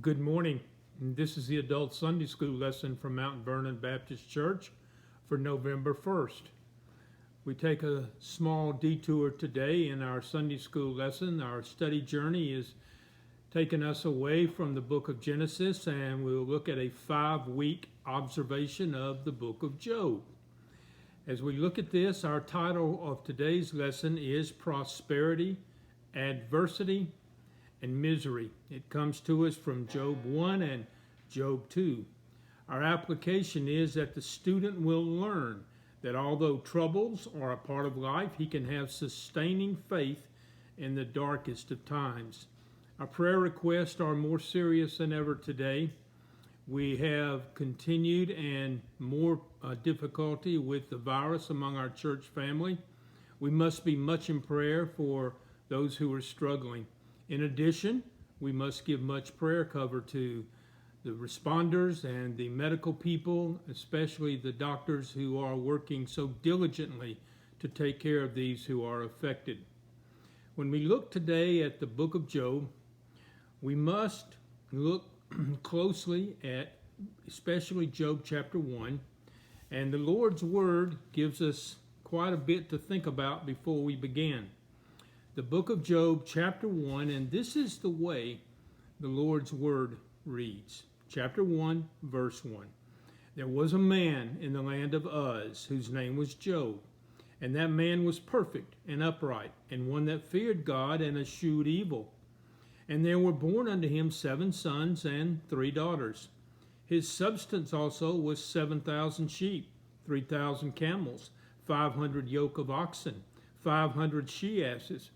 Good morning. This is the adult Sunday school lesson from Mount Vernon Baptist Church for November 1st. We take a small detour today in our Sunday school lesson. Our study journey is taking us away from the book of Genesis, and we'll look at a 5-week observation of the book of Job. As we look at this, our title of today's lesson is Prosperity, Adversity, and Misery. It comes to us from Job 1 and Job 2. Our application is that the student will learn that although troubles are a part of life, he can have sustaining faith in the darkest of times. Our prayer requests are more serious than ever today. We have continued and more difficulty with the virus among our church family. We must be much in prayer for those who are struggling. In addition, we must give much prayer cover to the responders and the medical people, especially the doctors who are working so diligently to take care of these who are affected. When we look today at the book of Job, we must look closely at especially Job chapter 1, and the Lord's Word gives us quite a bit to think about before we begin. The book of Job chapter 1, and this is the way the Lord's Word reads. Chapter 1, verse 1. There was a man in the land of Uz, whose name was Job, and that man was perfect and upright, and one that feared God and eschewed evil. And there were born unto him 7 sons and 3 daughters. His substance also was 7,000 sheep, 3,000 camels, 500 yoke of oxen, 500 she-asses,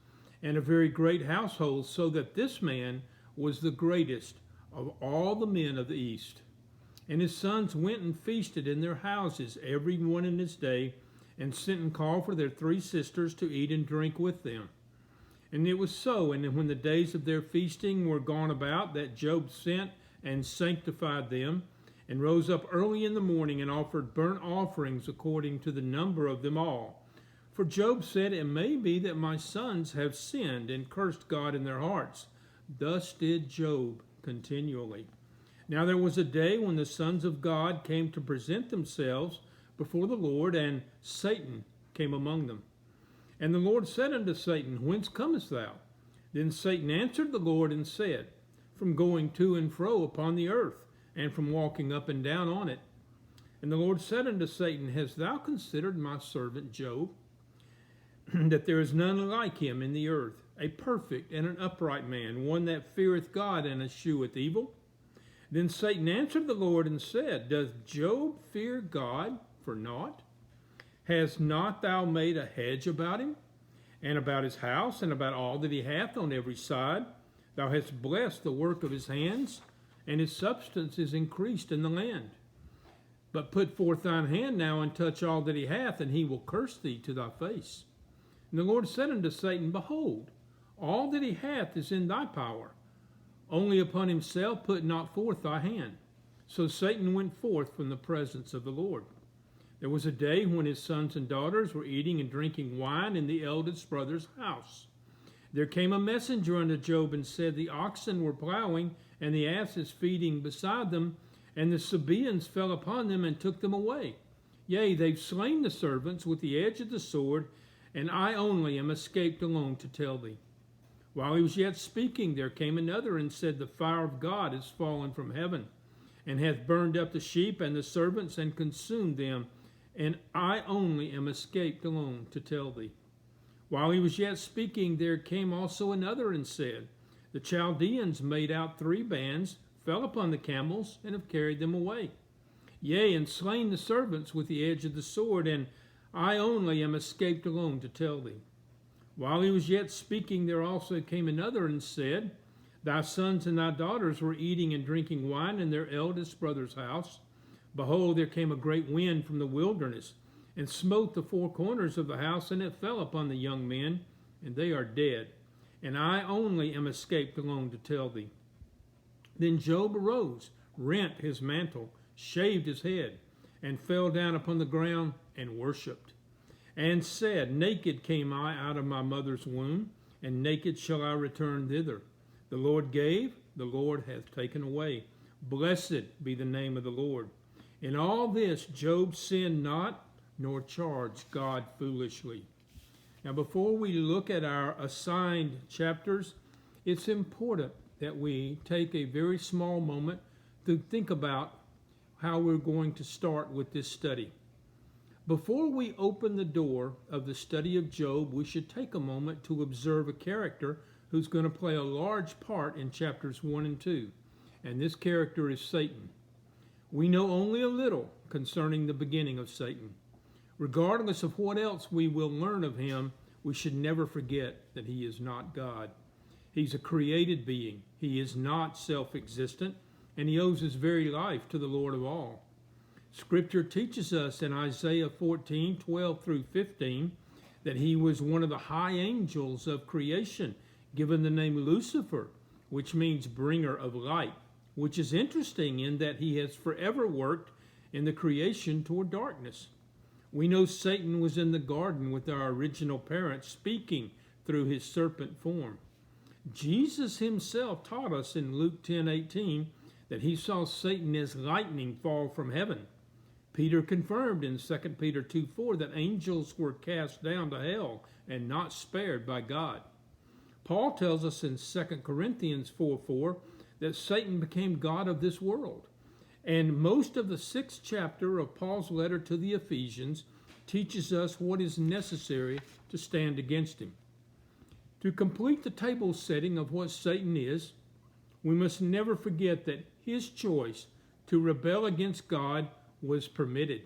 and a very great household, so that this man was the greatest of all the men of the east. And his sons went and feasted in their houses, every one in his day, and sent and called for their 3 sisters to eat and drink with them. And it was so, and when the days of their feasting were gone about, that Job sent and sanctified them, and rose up early in the morning, and offered burnt offerings according to the number of them all. For Job said, It may be that my sons have sinned and cursed God in their hearts. Thus did Job continually. Now there was a day when the sons of God came to present themselves before the Lord, and Satan came among them. And the Lord said unto Satan, Whence comest thou? Then Satan answered the Lord and said, From going to and fro upon the earth, and from walking up and down on it. And the Lord said unto Satan, Hast thou considered my servant Job, that there is none like him in the earth, a perfect and an upright man, one that feareth God and escheweth evil? Then Satan answered the Lord and said, Doth Job fear God for naught? Hast not thou made a hedge about him, and about his house, and about all that he hath on every side? Thou hast blessed the work of his hands, and his substance is increased in the land. But put forth thine hand now, and touch all that he hath, and he will curse thee to thy face. And the Lord said unto Satan, Behold, all that he hath is in thy power. Only upon himself put not forth thy hand. So Satan went forth from the presence of the Lord. There was a day when his sons and daughters were eating and drinking wine in the eldest brother's house. There came a messenger unto Job and said, The oxen were plowing, and the asses feeding beside them, and the Sabaeans fell upon them and took them away. Yea, they've slain the servants with the edge of the sword, and I only am escaped alone to tell thee. While he was yet speaking, there came another and said, The fire of God is fallen from heaven, and hath burned up the sheep and the servants, and consumed them, and I only am escaped alone to tell thee. While he was yet speaking, there came also another and said, The Chaldeans made out 3 bands, fell upon the camels, and have carried them away. Yea, and slain the servants with the edge of the sword, and I only am escaped alone to tell thee. While he was yet speaking, there also came another and said, Thy sons and thy daughters were eating and drinking wine in their eldest brother's house. Behold, there came a great wind from the wilderness, and smote the 4 corners of the house, and it fell upon the young men, and they are dead. And I only am escaped alone to tell thee. Then Job arose, rent his mantle, shaved his head, and fell down upon the ground and worshipped, and said, Naked came I out of my mother's womb, and naked shall I return thither. The The Lord gave, the Lord hath taken away. Blessed be the name of the Lord. In all this Job sinned not, nor charged God foolishly. Now, before we look at our assigned chapters, it's important that we take a very small moment to think about how we're going to start with this study. Before we open the door of the study of Job, we should take a moment to observe a character who's going to play a large part in chapters 1 and 2, and this character is Satan. We know only a little concerning the beginning of Satan. Regardless of what else we will learn of him, we should never forget that he is not God. He's a created being. He is not self-existent, and he owes his very life to the Lord of all. Scripture teaches us in Isaiah 14:12 through 15, that he was one of the high angels of creation, given the name Lucifer, which means bringer of light, which is interesting in that he has forever worked in the creation toward darkness. We know Satan was in the garden with our original parents, speaking through his serpent form. Jesus himself taught us in Luke 10:18 that he saw Satan as lightning fall from heaven. Peter confirmed in 2 Peter 2:4 that angels were cast down to hell and not spared by God. Paul tells us in 2 Corinthians 4:4 that Satan became God of this world. And most of the 6th chapter of Paul's letter to the Ephesians teaches us what is necessary to stand against him. To complete the table setting of what Satan is, we must never forget that his choice to rebel against God was permitted.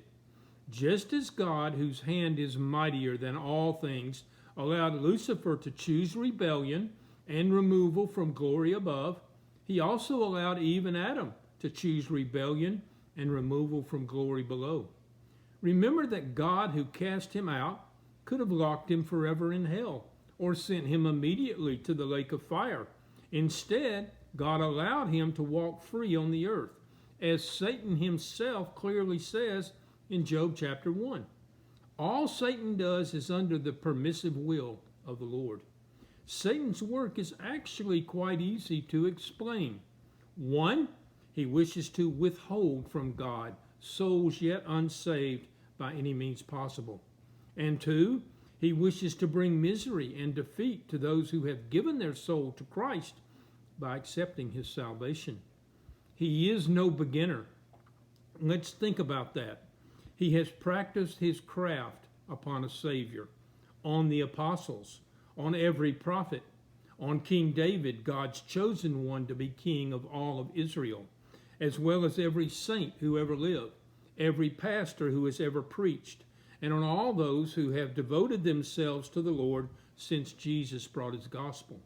Just as God, whose hand is mightier than all things, allowed Lucifer to choose rebellion and removal from glory above, he also allowed Eve and Adam to choose rebellion and removal from glory below. Remember that God, who cast him out, could have locked him forever in hell or sent him immediately to the lake of fire. Instead, God allowed him to walk free on the earth, as Satan himself clearly says in Job chapter 1. All Satan does is under the permissive will of the Lord. Satan's work is actually quite easy to explain. 1, he wishes to withhold from God souls yet unsaved by any means possible. And 2, he wishes to bring misery and defeat to those who have given their soul to Christ by accepting his salvation. He is no beginner. Let's think about that. He has practiced his craft upon a Savior, on the apostles, on every prophet, on King David, God's chosen one to be king of all of Israel, as well as every saint who ever lived, every pastor who has ever preached, and on all those who have devoted themselves to the Lord since Jesus brought his gospel.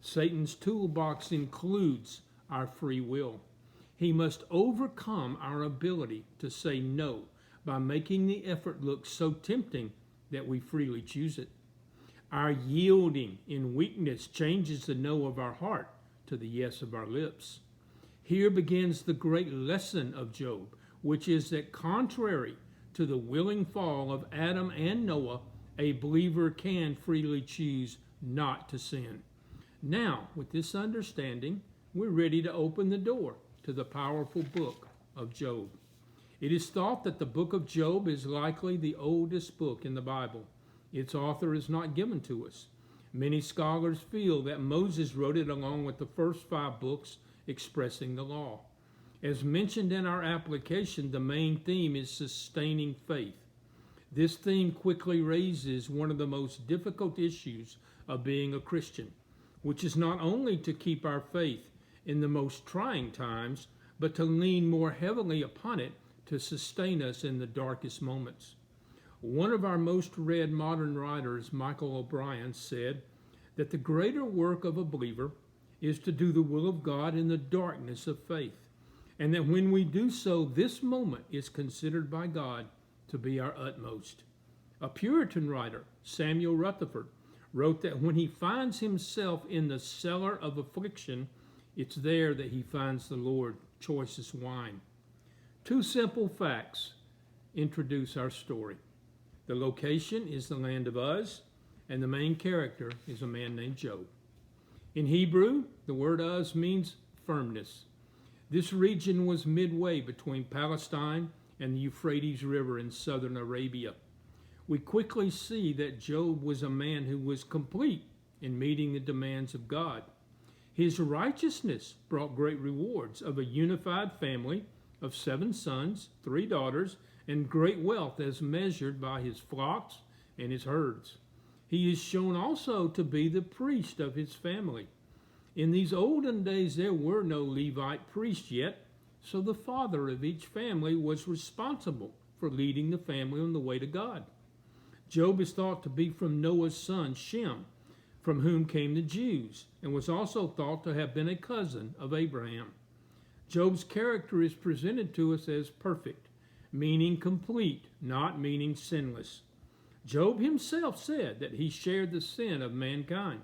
Satan's toolbox includes our free will. He must overcome our ability to say no by making the effort look so tempting that we freely choose it. Our yielding in weakness changes the no of our heart to the yes of our lips. Here begins the great lesson of Job, which is that contrary to the willing fall of Adam and Noah, a believer can freely choose not to sin. Now, with this understanding, we're ready to open the door to the powerful book of Job. It is thought that the book of Job is likely the oldest book in the Bible. Its author is not given to us. Many scholars feel that Moses wrote it along with the first 5 books expressing the law. As mentioned in our application, the main theme is sustaining faith. This theme quickly raises one of the most difficult issues of being a Christian, which is not only to keep our faith in the most trying times, but to lean more heavily upon it to sustain us in the darkest moments. One of our most read modern writers, Michael O'Brien, said that the greater work of a believer is to do the will of God in the darkness of faith, and that when we do so, this moment is considered by God to be our utmost. A Puritan writer, Samuel Rutherford, wrote that when he finds himself in the cellar of affliction, it's there that he finds the Lord's choicest wine. 2 simple facts introduce our story. The location is the land of Uz, and the main character is a man named Job. In Hebrew, the word Uz means firmness. This region was midway between Palestine and the Euphrates River in southern Arabia. We quickly see that Job was a man who was complete in meeting the demands of God. His righteousness brought great rewards of a unified family of 7 sons, 3 daughters, and great wealth as measured by his flocks and his herds. He is shown also to be the priest of his family. In these olden days there were no Levite priests yet, so the father of each family was responsible for leading the family on the way to God. Job is thought to be from Noah's son Shem, from whom came the Jews, and was also thought to have been a cousin of Abraham. Job's character is presented to us as perfect, meaning complete, not meaning sinless. Job himself said that he shared the sin of mankind,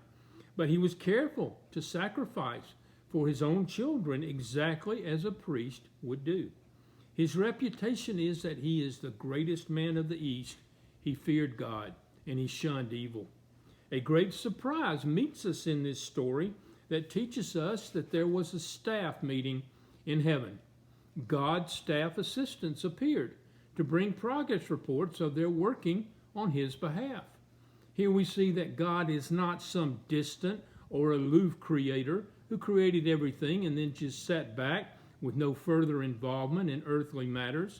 but he was careful to sacrifice for his own children exactly as a priest would do. His reputation is that he is the greatest man of the East. He feared God, and he shunned evil. A great surprise meets us in this story that teaches us that there was a staff meeting in heaven. God's staff assistants appeared to bring progress reports of their working on his behalf. Here we see that God is not some distant or aloof creator who created everything and then just sat back with no further involvement in earthly matters.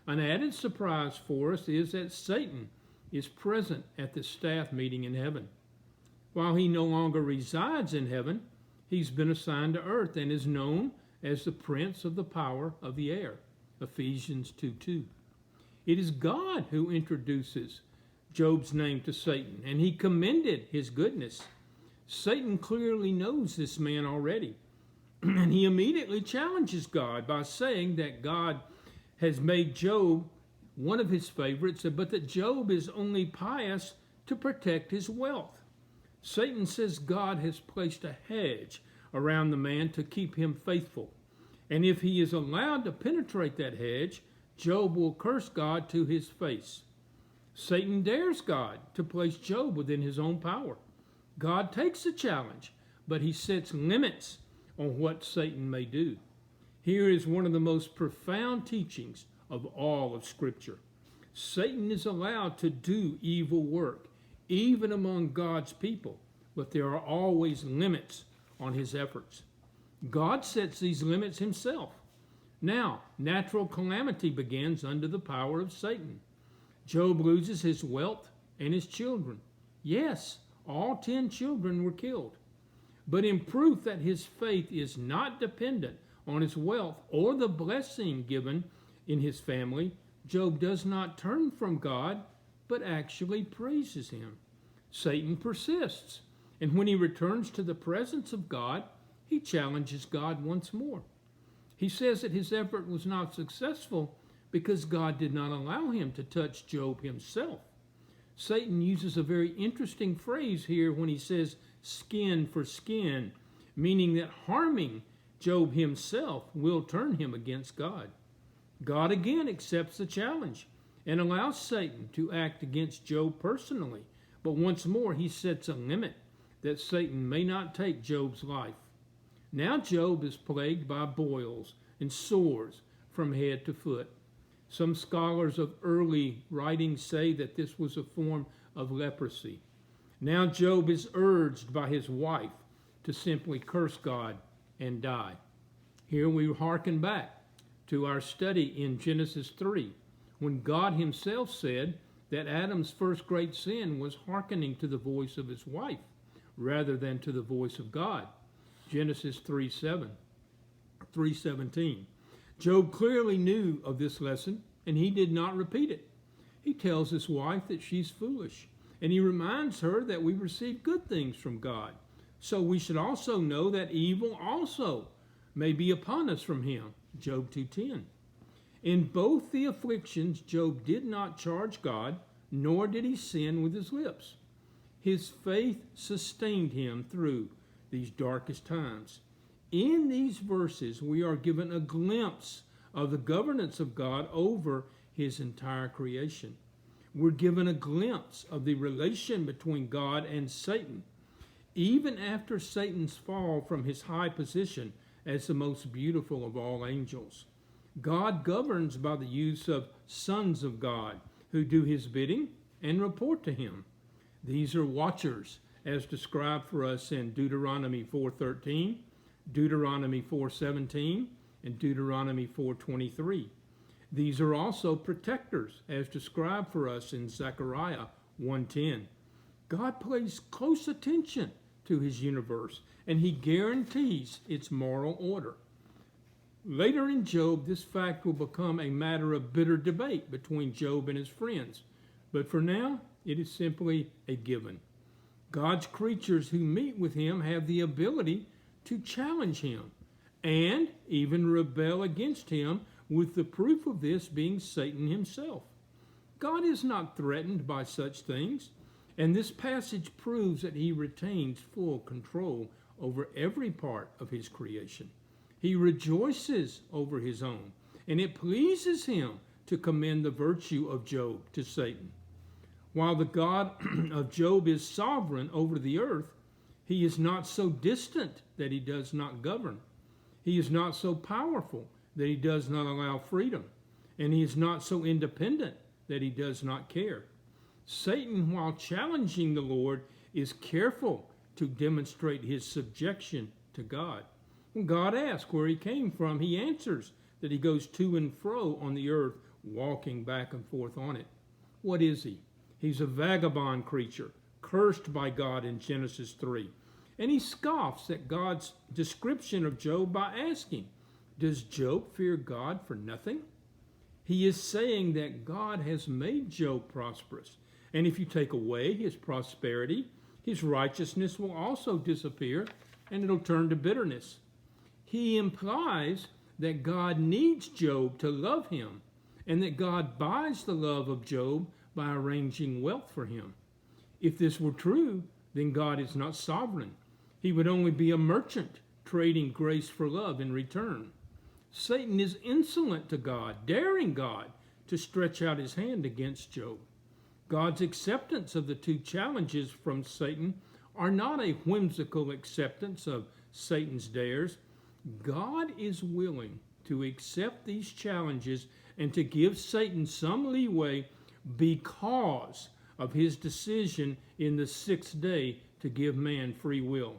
An added surprise for us is that Satan is present at the staff meeting in heaven. While he no longer resides in heaven, he's been assigned to earth and is known as the prince of the power of the air, Ephesians 2:2. It is God who introduces Job's name to Satan, and he commended his goodness. Satan clearly knows this man already, and he immediately challenges God by saying that God has made Job one of his favorites, but that Job is only pious to protect his wealth. Satan says God has placed a hedge around the man to keep him faithful, and if he is allowed to penetrate that hedge, Job will curse God to his face. Satan dares God to place Job within his own power. God takes the challenge, but he sets limits on what Satan may do. Here is one of the most profound teachings of all of Scripture. Satan is allowed to do evil work, even among God's people, but there are always limits on his efforts. God sets these limits himself. Now, natural calamity begins under the power of Satan. Job loses his wealth and his children. Yes, all 10 children were killed. But in proof that his faith is not dependent on his wealth or the blessing given in his family, Job does not turn from God, but actually praises him. Satan persists, and when he returns to the presence of God, he challenges God once more. He says that his effort was not successful because God did not allow him to touch Job himself. Satan uses a very interesting phrase here when he says skin for skin, meaning that harming Job himself will turn him against God. God again accepts the challenge and allows Satan to act against Job personally, but once more he sets a limit that Satan may not take Job's life. Now Job is plagued by boils and sores from head to foot. Some scholars of early writings say that this was a form of leprosy. Now Job is urged by his wife to simply curse God and die. Here we hearken back to our study in Genesis 3, when God himself said that Adam's first great sin was hearkening to the voice of his wife rather than to the voice of God. Genesis 3:17. Job clearly knew of this lesson, and he did not repeat it. He tells his wife that she's foolish, and he reminds her that we receive good things from God. So we should also know that evil also may be upon us from him. Job 2:10. In both the afflictions, Job did not charge God, nor did he sin with his lips. His faith sustained him through these darkest times. In these verses, we are given a glimpse of the governance of God over his entire creation. We're given a glimpse of the relation between God and Satan. even after Satan's fall from his high position as the most beautiful of all angels. God governs by the use of sons of God who do his bidding and report to him. These are watchers, as described for us in Deuteronomy 4:13, Deuteronomy 4:17, and Deuteronomy 4:23. These are also protectors, as described for us in Zechariah 1:10. God pays close attention to his universe, and he guarantees its moral order. Later in Job, this fact will become a matter of bitter debate between Job and his friends, but for now, it is simply a given. God's creatures who meet with him have the ability to challenge him and even rebel against him, with the proof of this being Satan himself. God is not threatened by such things, and this passage proves that he retains full control over every part of his creation. He rejoices over his own, and it pleases him to commend the virtue of Job to Satan. While the God of Job is sovereign over the earth, he is not so distant that he does not govern. He is not so powerful that he does not allow freedom, and he is not so independent that he does not care. Satan, while challenging the Lord, is careful to demonstrate his subjection to God. When God asks where he came from, he answers that he goes to and fro on the earth, walking back and forth on it. What is he? He's a vagabond creature, cursed by God in Genesis 3. And he scoffs at God's description of Job by asking, does Job fear God for nothing? He is saying that God has made Job prosperous, and if you take away his prosperity, his righteousness will also disappear, and it'll turn to bitterness. He implies that God needs Job to love him, and that God buys the love of Job by arranging wealth for him. If this were true, then God is not sovereign. He would only be a merchant, trading grace for love in return. Satan is insolent to God, daring God to stretch out his hand against Job. God's acceptance of the two challenges from Satan are not a whimsical acceptance of Satan's dares. God is willing to accept these challenges and to give Satan some leeway because of his decision in the sixth day to give man free will.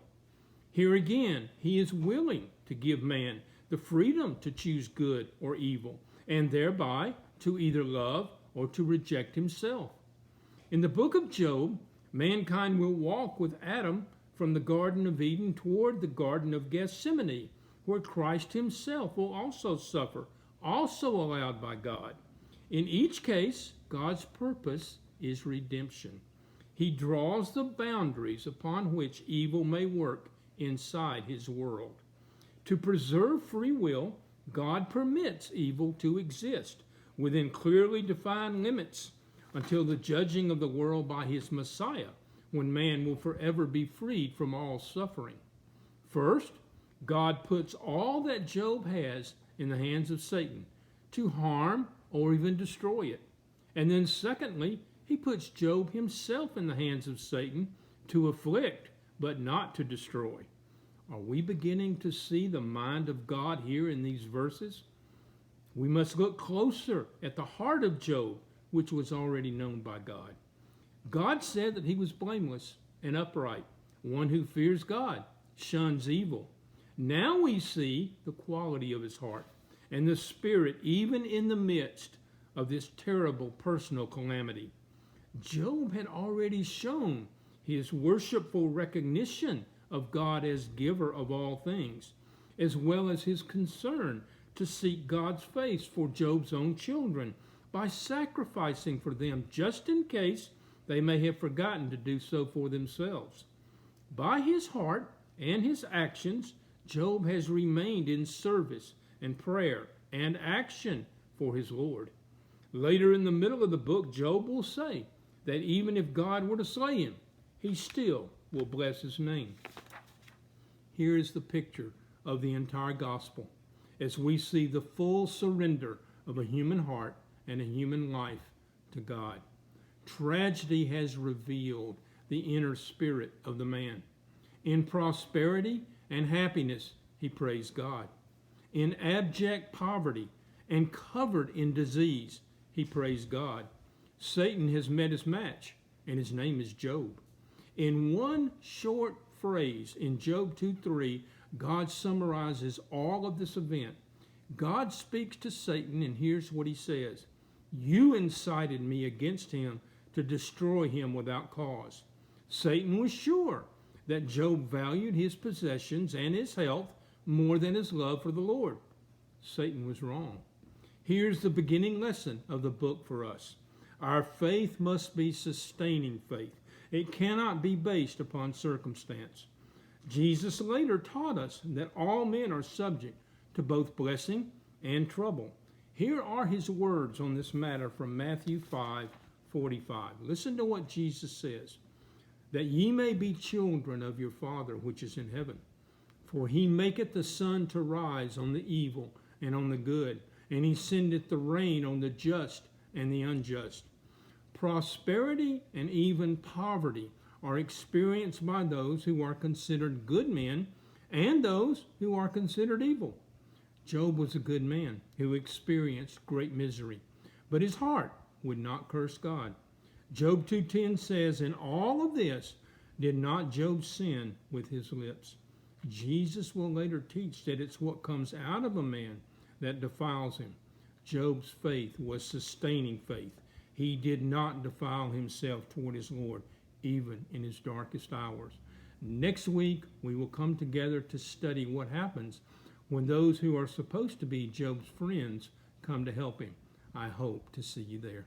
Here again, he is willing to give man the freedom to choose good or evil, and thereby to either love or to reject himself. In the book of Job, mankind will walk with Adam from the Garden of Eden toward the Garden of Gethsemane, where Christ himself will also suffer, also allowed by God. In each case, God's purpose is redemption. He draws the boundaries upon which evil may work inside his world. To preserve free will, God permits evil to exist within clearly defined limits until the judging of the world by his Messiah, when man will forever be freed from all suffering. First, God puts all that Job has in the hands of Satan to harm or even destroy it. And then secondly, he puts Job himself in the hands of Satan to afflict, but not to destroy. Are we beginning to see the mind of God here in these verses? We must look closer at the heart of Job, which was already known by God. God said that he was blameless and upright, one who fears God, shuns evil. Now we see the quality of his heart and the spirit even in the midst of this terrible personal calamity. Job had already shown his worshipful recognition of God as giver of all things, as well as his concern to seek God's face for Job's own children by sacrificing for them just in case they may have forgotten to do so for themselves. By his heart and his actions, Job has remained in service and prayer and action for his Lord. Later in the middle of the book, Job will say that even if God were to slay him, he still will bless his name. Here is the picture of the entire gospel as we see the full surrender of a human heart and a human life to God. Tragedy has revealed the inner spirit of the man. In prosperity and happiness, he praised God. In abject poverty and covered in disease, he praised God. Satan has met his match, and his name is Job. In one short phrase in Job 2:3, God summarizes all of this event. God speaks to Satan, and here's what he says. You incited me against him to destroy him without cause. Satan was sure that Job valued his possessions and his health more than his love for the Lord. Satan was wrong. Here's the beginning lesson of the book for us. Our faith must be sustaining faith. It cannot be based upon circumstance. Jesus later taught us that all men are subject to both blessing and trouble. Here are his words on this matter from Matthew 5:45. Listen to what Jesus says. That ye may be children of your Father which is in heaven. For he maketh the sun to rise on the evil and on the good, and he sendeth the rain on the just and the unjust. Prosperity and even poverty are experienced by those who are considered good men and those who are considered evil. Job was a good man who experienced great misery, but his heart would not curse God. Job 2:10 says, in all of this did not Job sin with his lips. Jesus will later teach that it's what comes out of a man that defiles him. Job's faith was sustaining faith. He did not defile himself toward his Lord, even in his darkest hours. Next week, we will come together to study what happens when those who are supposed to be Job's friends come to help him. I hope to see you there.